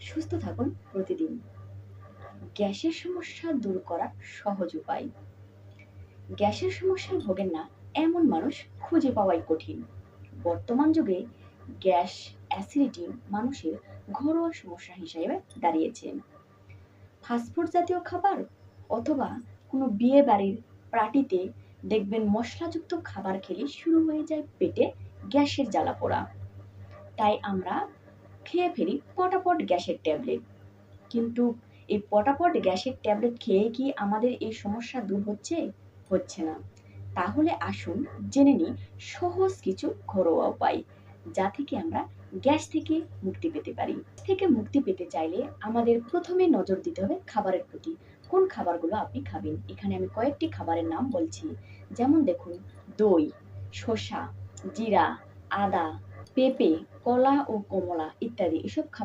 সুস্থ থাকুন প্রতিদিন। গ্যাসের সমস্যা দূর করার সহজ উপায়। গ্যাসের সমস্যায় ভোগেন না এমন মানুষ খুঁজে পাওয়াই কঠিন। বর্তমান যুগে গ্যাস, অ্যাসিডিটি মানুষের ঘরোয়া সমস্যা হিসেবে দাঁড়িয়েছে। ফাস্টফুড জাতীয় খাবার অথবা কোনো বিয়ে বাড়ির পার্টিতে দেখবেন মশলাযুক্ত খাবার খেলে শুরু হয়ে যায় পেটে গ্যাসের জ্বালাপোড়া। তাই আমরা খেয়ে ফেলি পটাপট গ্যাসের ট্যাবলেট। কিন্তু এই পটাপট গ্যাসের ট্যাবলেট খেয়ে কি আমাদের এই সমস্যা দূর হচ্ছে? হচ্ছে না। তাহলে আসুন জেনে নিই সহজ কিছু ঘরোয়া উপায়, যা থেকে আমরা গ্যাস থেকে মুক্তি পেতে পারি। থেকে মুক্তি পেতে চাইলে আমাদের প্রথমে নজর দিতে হবে খাবারের প্রতি। কোন খাবারগুলো আপনি খাবেন? এখানে আমি কয়েকটি খাবারের নাম বলছি। যেমন দেখুন, দই, শসা, জিরা, আদা, পেঁপে, কলা ও কমলা ইত্যাদি এসব খাবার